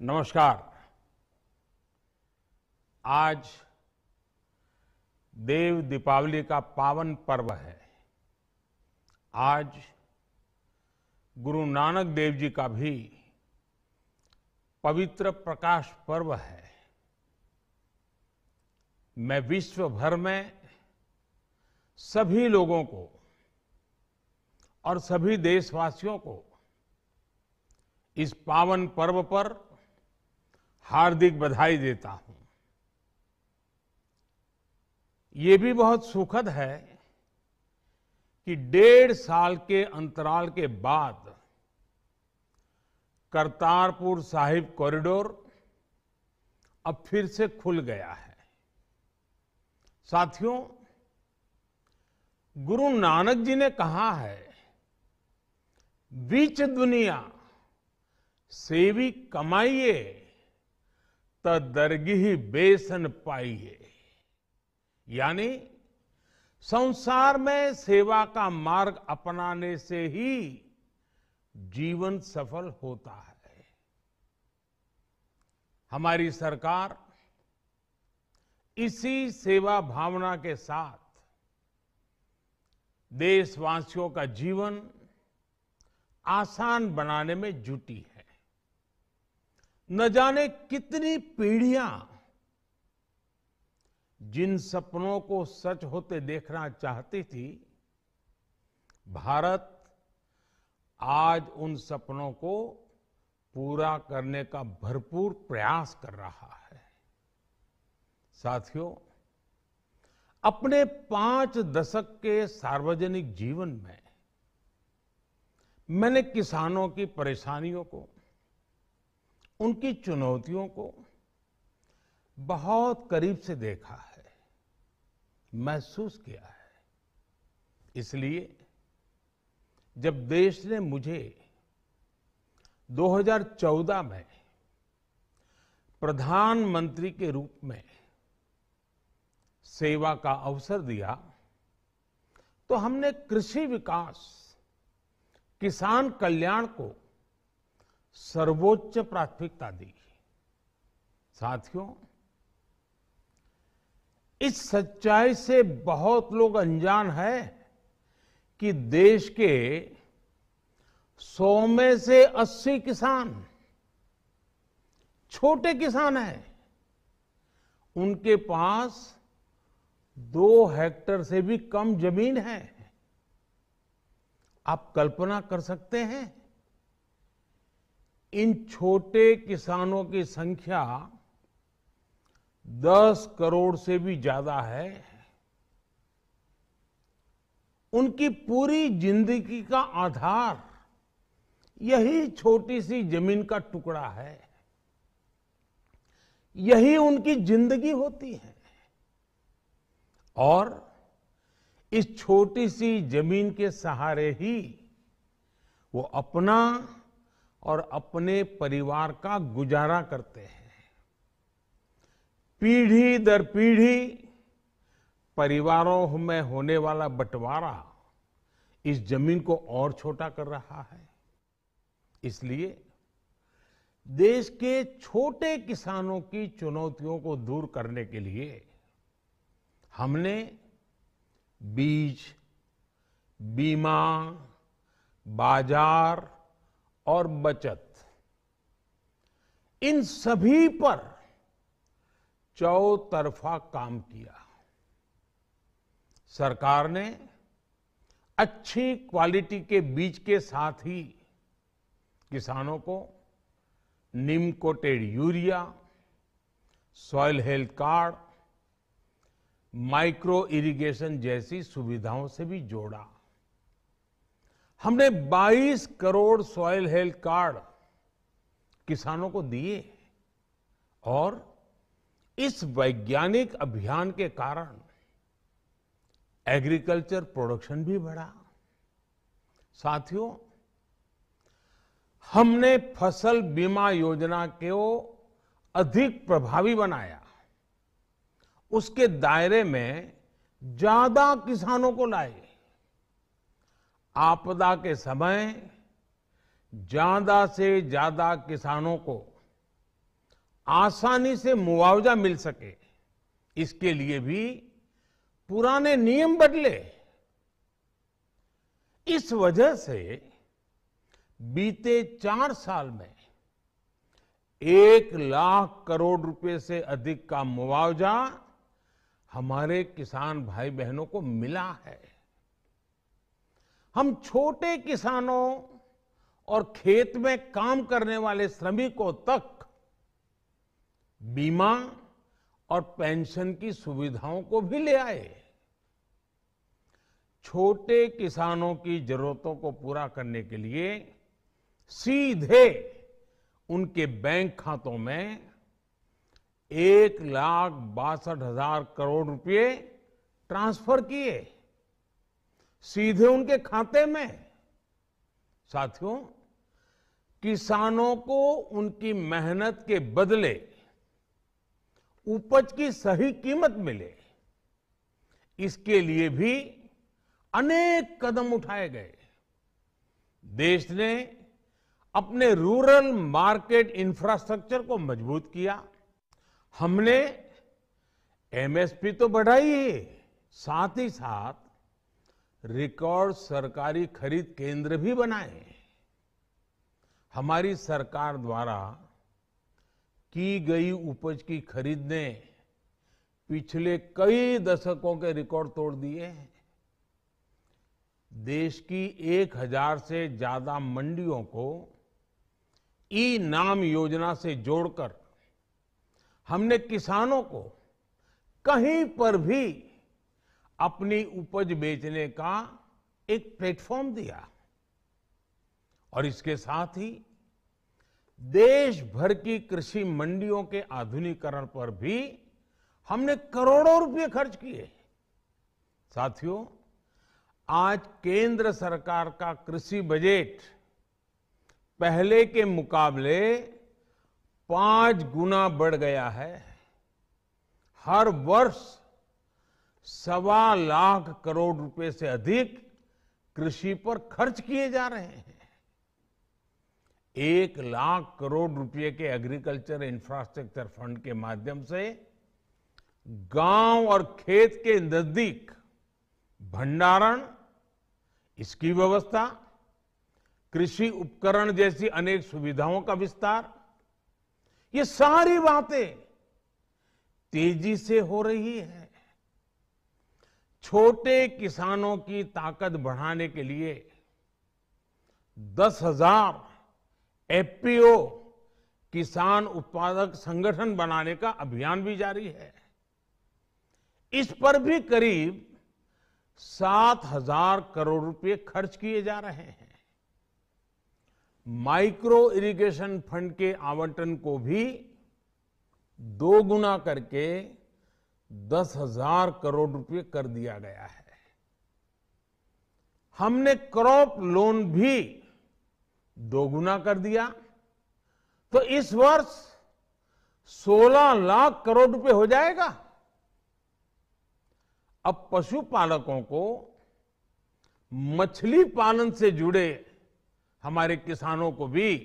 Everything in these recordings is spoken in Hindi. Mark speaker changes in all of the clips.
Speaker 1: नमस्कार। आज देव दीपावली का पावन पर्व है। आज गुरु नानक देव जी का भी पवित्र प्रकाश पर्व है। मैं विश्व भर में सभी लोगों को और सभी देशवासियों को इस पावन पर्व पर हार्दिक बधाई देता हूं। ये भी बहुत सुखद है कि 1.5 साल के अंतराल के बाद करतारपुर साहिब कॉरिडोर अब फिर से खुल गया है। साथियों, गुरु नानक जी ने कहा है, बीच दुनिया सेवी कमाइए त दरगिही बेसन पाइए। यानी संसार में सेवा का मार्ग अपनाने से ही जीवन सफल होता है। हमारी सरकार इसी सेवा भावना के साथ देशवासियों का जीवन आसान बनाने में जुटी है। न जाने कितनी पीढ़ियां जिन सपनों को सच होते देखना चाहती थी, भारत आज उन सपनों को पूरा करने का भरपूर प्रयास कर रहा है। साथियों, अपने 5 दशक के सार्वजनिक जीवन में मैंने किसानों की परेशानियों को, उनकी चुनौतियों को बहुत करीब से देखा है, महसूस किया है। इसलिए जब देश ने मुझे 2014 में प्रधानमंत्री के रूप में सेवा का अवसर दिया, तो हमने कृषि विकास, किसान कल्याण को सर्वोच्च प्राथमिकता दी। साथियों, इस सच्चाई से बहुत लोग अनजान हैं कि देश के 100 में से 80 किसान छोटे किसान हैं। उनके पास 2 हेक्टेयर से भी कम जमीन है। आप कल्पना कर सकते हैं, इन छोटे किसानों की संख्या 10 करोड़ से भी ज्यादा है। उनकी पूरी जिंदगी का आधार यही छोटी सी जमीन का टुकड़ा है। यही उनकी जिंदगी होती है। और इस छोटी सी जमीन के सहारे ही वो अपना और अपने परिवार का गुजारा करते हैं। पीढ़ी दर पीढ़ी परिवारों में होने वाला बंटवारा इस जमीन को और छोटा कर रहा है। इसलिए देश के छोटे किसानों की चुनौतियों को दूर करने के लिए हमने बीज, बीमा, बाजार और बचत, इन सभी पर चौतरफा काम किया। सरकार ने अच्छी क्वालिटी के बीज के साथ ही किसानों को नीम coated urea, soil health card, micro irrigation जैसी सुविधाओं से भी जोड़ा। हमने 22 करोड़ सॉइल हेल्थ कार्ड किसानों को दिए और इस वैज्ञानिक अभियान के कारण एग्रीकल्चर प्रोडक्शन भी बढ़ा। साथियों, हमने फसल बीमा योजना को अधिक प्रभावी बनाया। उसके दायरे में ज्यादा किसानों को लाए। आपदा के समय ज्यादा से ज्यादा किसानों को आसानी से मुआवजा मिल सके, इसके लिए भी पुराने नियम बदले। इस वजह से बीते 4 साल में 1 लाख करोड़ रुपए से अधिक का मुआवजा हमारे किसान भाई बहनों को मिला है। हम छोटे किसानों और खेत में काम करने वाले श्रमिकों तक बीमा और पेंशन की सुविधाओं को भी ले आए। छोटे किसानों की जरूरतों को पूरा करने के लिए सीधे उनके बैंक खातों में 1,62,000 करोड़ रुपए ट्रांसफर किए, सीधे उनके खाते में। साथियों, किसानों को उनकी मेहनत के बदले उपज की सही कीमत मिले, इसके लिए भी अनेक कदम उठाए गए। देश ने अपने रूरल मार्केट इंफ्रास्ट्रक्चर को मजबूत किया। हमने एमएसपी तो बढ़ाई ही, साथ ही साथ रिकॉर्ड सरकारी खरीद केंद्र भी बनाए। हमारी सरकार द्वारा की गई उपज की खरीद ने पिछले कई दशकों के रिकॉर्ड तोड़ दिए हैं। देश की 1000 से ज्यादा मंडियों को ई नाम योजना से जोड़कर हमने किसानों को कहीं पर भी अपनी उपज बेचने का एक प्लेटफॉर्म दिया। और इसके साथ ही देश भर की कृषि मंडियों के आधुनिकीकरण पर भी हमने करोड़ों रुपए खर्च किए। साथियों, आज केंद्र सरकार का कृषि बजट पहले के मुकाबले 5 गुना बढ़ गया है। हर वर्ष 1.25 लाख करोड़ रुपए से अधिक कृषि पर खर्च किए जा रहे हैं। 1 लाख करोड़ रुपए के एग्रीकल्चर इंफ्रास्ट्रक्चर फंड के माध्यम से गांव और खेत के नजदीक भंडारण, इसकी व्यवस्था, कृषि उपकरण जैसी अनेक सुविधाओं का विस्तार, ये सारी बातें तेजी से हो रही है। छोटे किसानों की ताकत बढ़ाने के लिए 10,000 एफपीओ किसान उत्पादक संगठन बनाने का अभियान भी जारी है। इस पर भी करीब 7,000 करोड़ रुपए खर्च किए जा रहे हैं। माइक्रो इरिगेशन फंड के आवंटन को भी 2 गुना करके 10,000 करोड़ रुपए कर दिया गया है। हमने क्रॉप लोन भी 2 गुना कर दिया, तो इस वर्ष 16 लाख करोड़ रुपए हो जाएगा। अब पशुपालकों को मछली पालन से जुड़े हमारे किसानों को भी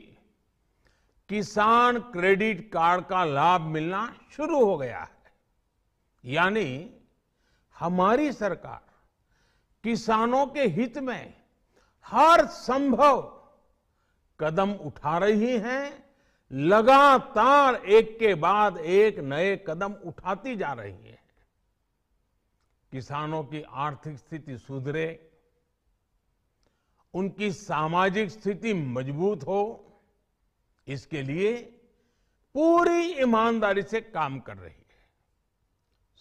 Speaker 1: किसान क्रेडिट कार्ड का लाभ मिलना शुरू हो गया है। यानी हमारी सरकार किसानों के हित में हर संभव कदम उठा रही है, लगातार एक के बाद एक नए कदम उठाती जा रही है। किसानों की आर्थिक स्थिति सुधरे, उनकी सामाजिक स्थिति मजबूत हो, इसके लिए पूरी ईमानदारी से काम कर रही है।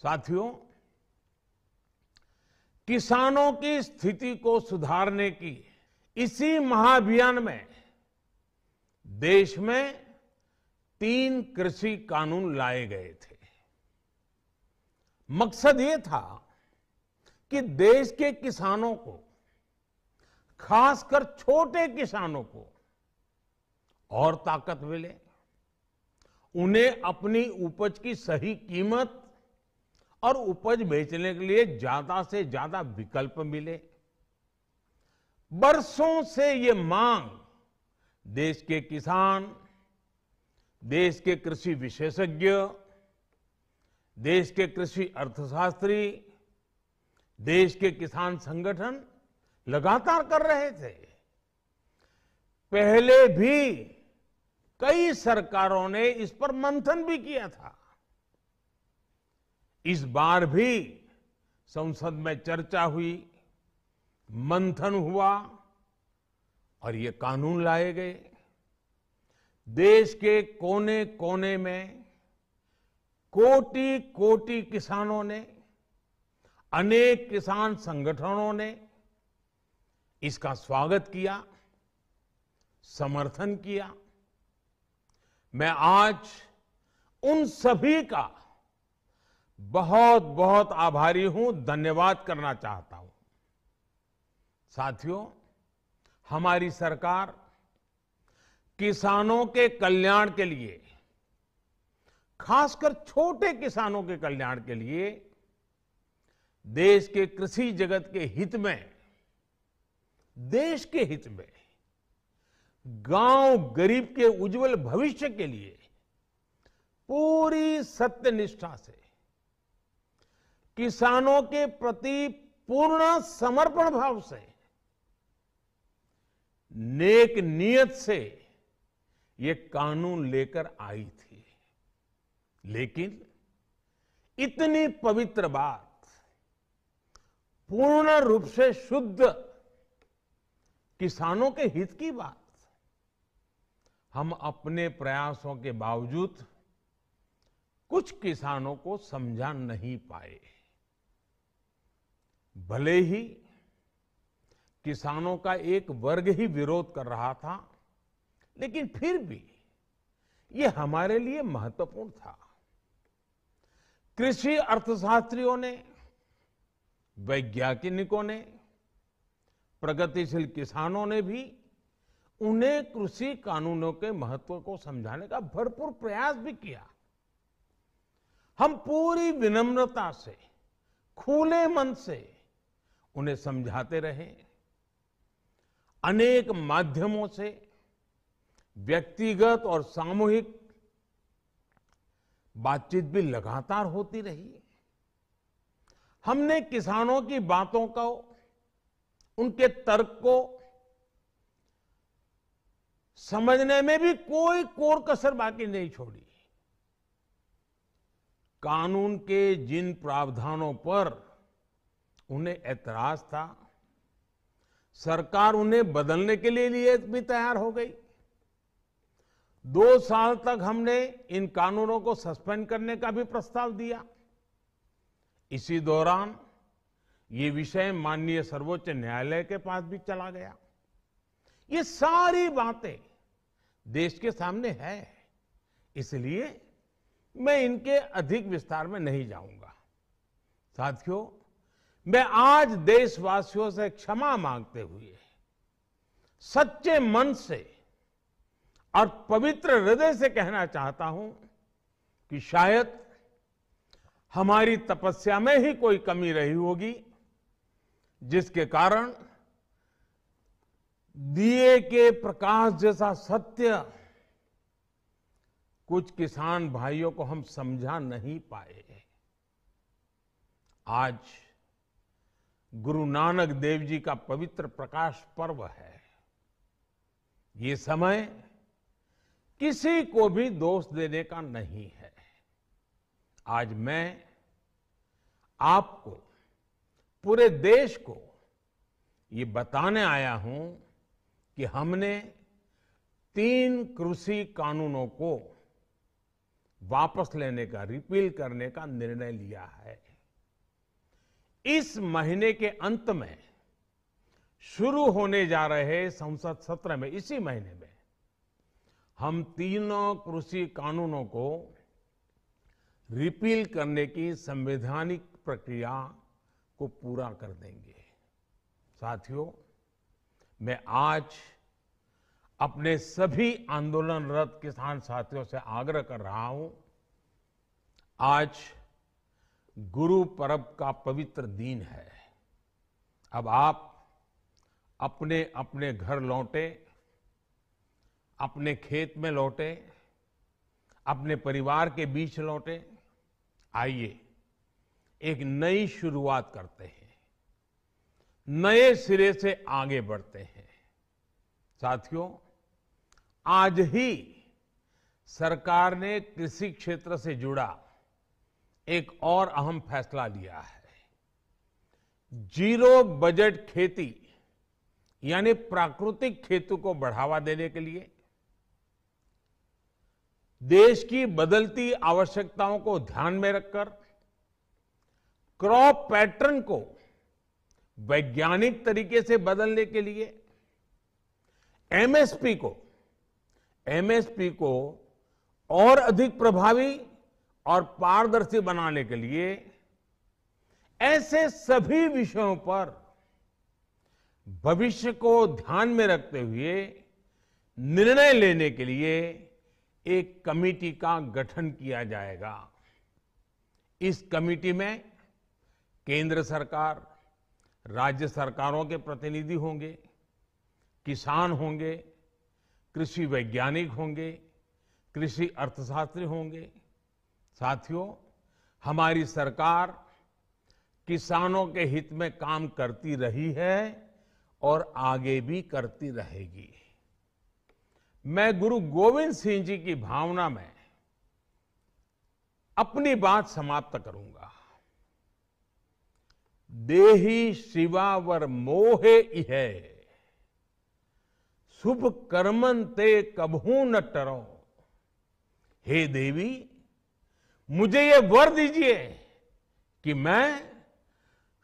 Speaker 1: साथियों, किसानों की स्थिति को सुधारने की इसी महाअभियान में देश में 3 कृषि कानून लाए गए थे। मकसद ये था कि देश के किसानों को, खासकर छोटे किसानों को और ताकत मिले, उन्हें अपनी उपज की सही कीमत और उपज बेचने के लिए ज्यादा से ज्यादा विकल्प मिले। बरसों से ये मांग देश के किसान, देश के कृषि विशेषज्ञ, देश के कृषि अर्थशास्त्री, देश के किसान संगठन लगातार कर रहे थे। पहले भी कई सरकारों ने इस पर मंथन भी किया था। इस बार भी संसद में चर्चा हुई, मंथन हुआ और ये कानून लाए गए। देश के कोने कोने में कोटि कोटि किसानों ने, अनेक किसान संगठनों ने इसका स्वागत किया, समर्थन किया। मैं आज उन सभी का बहुत बहुत आभारी हूं, धन्यवाद करना चाहता हूं। साथियों, हमारी सरकार किसानों के कल्याण के लिए, खासकर छोटे किसानों के कल्याण के लिए, देश के कृषि जगत के हित में, देश के हित में, गांव गरीब के उज्जवल भविष्य के लिए पूरी सत्यनिष्ठा से, किसानों के प्रति पूर्ण समर्पण भाव से, नेक नियत से ये कानून लेकर आई थी। लेकिन इतनी पवित्र बात, पूर्ण रूप से शुद्ध किसानों के हित की बात, हम अपने प्रयासों के बावजूद कुछ किसानों को समझा नहीं पाए। भले ही किसानों का एक वर्ग ही विरोध कर रहा था, लेकिन फिर भी ये हमारे लिए महत्वपूर्ण था। कृषि अर्थशास्त्रियों ने, वैज्ञानिकों ने, प्रगतिशील किसानों ने भी उन्हें कृषि कानूनों के महत्व को समझाने का भरपूर प्रयास भी किया। हम पूरी विनम्रता से, खुले मन से उन्हें समझाते रहे। अनेक माध्यमों से व्यक्तिगत और सामूहिक बातचीत भी लगातार होती रही। हमने किसानों की बातों को, उनके तर्क को समझने में भी कोई कोर कसर बाकी नहीं छोड़ी। कानून के जिन प्रावधानों पर उन्हें ऐतराज था, सरकार उन्हें बदलने के लिए भी तैयार हो गई। 2 साल तक हमने इन कानूनों को सस्पेंड करने का भी प्रस्ताव दिया। इसी दौरान ये विषय माननीय सर्वोच्च न्यायालय के पास भी चला गया। ये सारी बातें देश के सामने है, इसलिए मैं इनके अधिक विस्तार में नहीं जाऊंगा। साथियों, मैं आज देशवासियों से क्षमा मांगते हुए सच्चे मन से और पवित्र हृदय से कहना चाहता हूं कि शायद हमारी तपस्या में ही कोई कमी रही होगी, जिसके कारण दिए के प्रकाश जैसा सत्य कुछ किसान भाइयों को हम समझा नहीं पाए। आज गुरु नानक देव जी का पवित्र प्रकाश पर्व है। ये समय किसी को भी दोष देने का नहीं है। आज मैं आपको, पूरे देश को ये बताने आया हूं कि हमने 3 कृषि कानूनों को वापस लेने का, रिपील करने का निर्णय लिया है। इस महीने के अंत में शुरू होने जा रहे संसद सत्र में, इसी महीने में, हम 3 कृषि कानूनों को रिपील करने की संवैधानिक प्रक्रिया को पूरा कर देंगे। साथियों, मैं आज अपने सभी आंदोलनरत किसान साथियों से आग्रह कर रहा हूं, आज गुरु पर्व का पवित्र दिन है। अब आप अपने अपने घर लौटे, अपने खेत में लौटे, अपने परिवार के बीच लौटे। आइए एक नई शुरुआत करते हैं, नए सिरे से आगे बढ़ते हैं। साथियों, आज ही सरकार ने कृषि क्षेत्र से जुड़ा एक और अहम फैसला लिया है। जीरो बजट खेती यानी प्राकृतिक खेती को बढ़ावा देने के लिए देश की बदलती आवश्यकताओं को ध्यान में रखकर क्रॉप पैटर्न को वैज्ञानिक तरीके से बदलने के लिए एमएसपी को और अधिक प्रभावी और पारदर्शी बनाने के लिए ऐसे सभी विषयों पर भविष्य को ध्यान में रखते हुए निर्णय लेने के लिए एक कमेटी का गठन किया जाएगा। इस कमेटी में केंद्र सरकार, राज्य सरकारों के प्रतिनिधि होंगे, किसान होंगे, कृषि वैज्ञानिक होंगे, कृषि अर्थशास्त्री होंगे। साथियों, हमारी सरकार किसानों के हित में काम करती रही है और आगे भी करती रहेगी। मैं गुरु गोविंद सिंह जी की भावना में अपनी बात समाप्त करूंगा। देहि शिवावर मोहे इहे, शुभ कर्मन ते कबहू न टरो। हे देवी, मुझे ये वर दीजिए कि मैं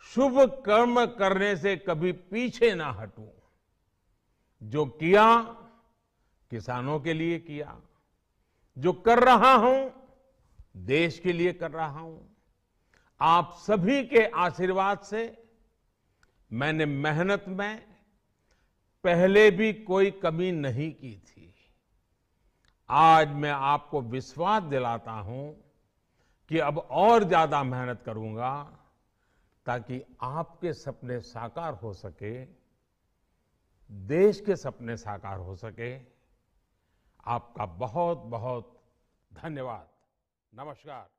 Speaker 1: शुभ कर्म करने से कभी पीछे ना हटूं। जो किया किसानों के लिए किया, जो कर रहा हूं देश के लिए कर रहा हूं। आप सभी के आशीर्वाद से मैंने मेहनत में पहले भी कोई कमी नहीं की थी। आज मैं आपको विश्वास दिलाता हूं कि अब और ज्यादा मेहनत करूंगा ताकि आपके सपने साकार हो सके, देश के सपने साकार हो सके। आपका बहुत बहुत धन्यवाद। नमस्कार।